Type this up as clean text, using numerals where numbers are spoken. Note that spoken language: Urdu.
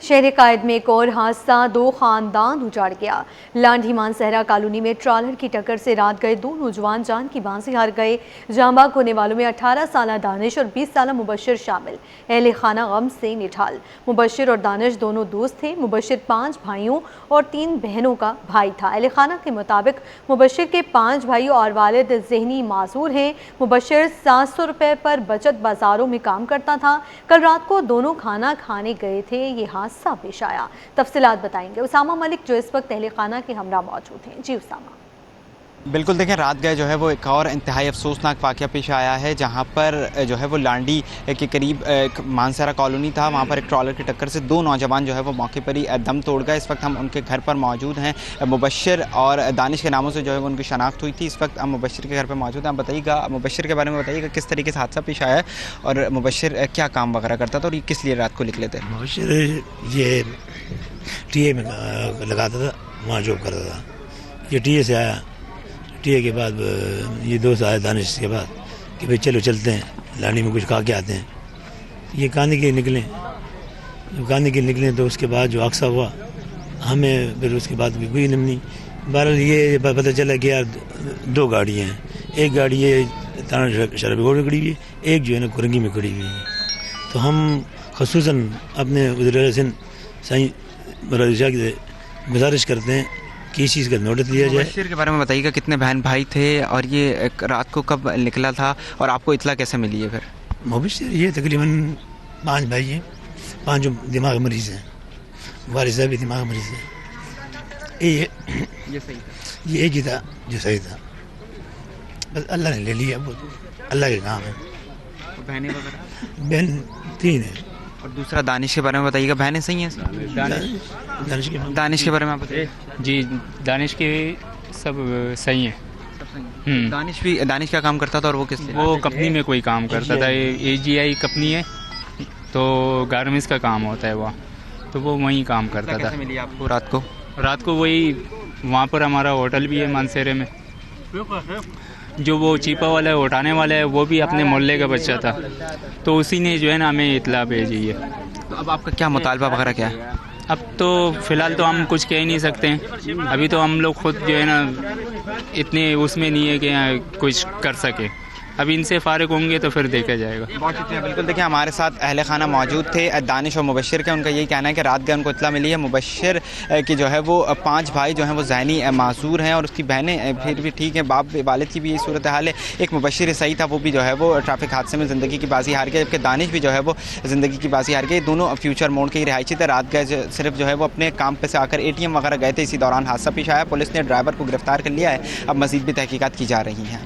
شہر قائد میں ایک اور حادثہ، 2 خاندان اجاڑ گیا۔ لانڈھی مانسہرہ کالونی میں ٹرالر کی ٹکر سے رات گئے 2 نوجوان جان کی بانسی ہار گئے۔ جاں بحق ہونے والوں میں 18 سالہ دانش اور 20 سالہ مبشر شامل۔ اہل خانہ غم سے نڈھال۔ مبشر اور دانش دونوں دوست تھے۔ مبشر 5 بھائیوں اور 3 بہنوں کا بھائی تھا۔ اہل خانہ کے مطابق مبشر کے 5 بھائیوں اور والد ذہنی معذور ہیں۔ مبشر 700 روپے پر بچت بازاروں میں کام کرتا تھا۔ کل رات کو دونوں کھانا کھانے گئے تھے، یہ حادثہ پیش آیا۔ تفصیلات بتائیں گے اسامہ ملک جو اس وقت اہل خانہ کے ہمراہ موجود ہیں۔ جی اسامہ۔ بالکل دیکھیں، رات گئے جو ہے وہ ایک اور انتہائی افسوسناک واقعہ پیش آیا ہے، جہاں پر جو ہے وہ لانڈی کے قریب مانسہرہ کالونی تھا، وہاں پر ایک ٹرالر کی ٹکر سے 2 نوجوان جو ہے وہ موقع پر ہی دم توڑ گئے۔ اس وقت ہم ان کے گھر پر موجود ہیں۔ مبشر اور دانش کے ناموں سے جو ہے وہ ان کی شناخت ہوئی تھی۔ اس وقت ہم مبشر کے گھر پر موجود ہیں۔ آپ بتائیے گا، مبشر کے بارے میں بتائیے گا کس طریقے سے حادثہ پیش آیا ہے اور مبشر کیا کام وغیرہ کرتا تھا اور یہ کس لیے رات کو نکلے تھے؟ مبشر یہ ٹی اے میں لگاتا تھا، وہاں جاب کرتا تھا۔ یہ ٹی اے سے آیا، ٹی اے کے بعد یہ دوست آیا دانش کے بعد کہ بھائی چلو چلتے ہیں لانڈی میں کچھ کھا کے آتے ہیں۔ یہ کھانے کے نکلیں، جب کھانے کے نکلیں تو اس کے بعد جو حادثہ ہوا ہمیں پھر اس کے بعد کوئی علم نہیں۔ بہرحال یہ پتہ چلا کہ یار 2 گاڑیاں ہیں، ایک گاڑی یہ تھانہ شرابی گوڑ میں کھڑی ہوئی ہے، ایک جو ہے نا کورنگی میں کھڑی ہوئی ہے۔ تو ہم خصوصاً اپنے وزیر اعلیٰ سائیں مراد شاہ سے گزارش کرتے ہیں کہ اس چیز کا نوٹس لیا جائے۔ مبشر کے بارے میں بتائیے گا کتنے بہن بھائی تھے اور یہ رات کو کب نکلا تھا اور آپ کو اطلاع کیسے ملی ہے؟ پھر مبشر یہ تقریباً 5 بھائی ہیں، 5 دماغ مریض ہیں، والد صاحب بھی دماغ مریض ہیں۔ یہ صحیح تھا، یہ ایک ہی تھا جو صحیح تھا، بس اللہ نے لے لیا، وہ اللہ کے کام ہے۔ بہنیں وغیرہ؟ بہن 3 ہیں۔ اور دوسرا دانش کے بارے میں بتائیے گا، بہنیں صحیح ہیں؟ دانش کے بارے میں آپ بتائیے۔ جی دانش کے سب صحیح ہیں۔ دانش کیا کام کرتا تھا اور وہ کس لیے؟ وہ کمپنی میں کوئی کام کرتا تھا، AGI کمپنی ہے تو گارمنٹس کا کام ہوتا ہے وہ، تو وہ وہیں کام کرتا تھا۔ کیسے ملی آپ کو رات کو وہی وہاں پر ہمارا ہوٹل بھی ہے مانسہرے میں، جو وہ چیپا والا ہے اٹھانے والا ہے وہ بھی اپنے محلے کا بچہ تھا، تو اسی نے جو ہے نا ہمیں اطلاع بھیجی ہے۔ تو اب آپ کا کیا مطالبہ وغیرہ کیا ہے؟ اب تو فی الحال تو ہم کچھ کہہ نہیں سکتے ہیں، ابھی تو ہم لوگ خود جو ہے نا اتنے اس میں نہیں ہے کہ کچھ کر سکے، ابھی ان سے فارغ ہوں گے تو پھر دیکھا جائے گا۔ بہت شکریہ۔ بالکل دیکھیں، ہمارے ساتھ اہل خانہ موجود تھے دانش اور مبشر کے، ان کا یہی کہنا ہے کہ رات گئے ان کو اطلاع ملی ہے مبشر کی جو ہے وہ 5 بھائی جو ہیں وہ ذہنی معذور ہیں اور اس کی بہنیں پھر بھی ٹھیک ہیں، باپ والد کی بھی یہی صورتحال ہے۔ ایک مبشر صحیح تھا، وہ بھی جو ہے وہ ٹریفک حادثے میں زندگی کی بازی ہار گیا، جبکہ دانش بھی جو ہے وہ زندگی کی بازی ہار گئی۔ دونوں فیوچر موڑ کے ہی رہائشی تھے۔ رات گئے صرف جو ہے وہ اپنے کام پہ سے آ کر ATM وغیرہ گئے تھے، اسی دوران حادثہ پیش آیا۔ پولیس نے ڈرائیور کو گرفتار کر لیا ہے، اب مزید بھی تحقیقات کی جا رہی ہیں۔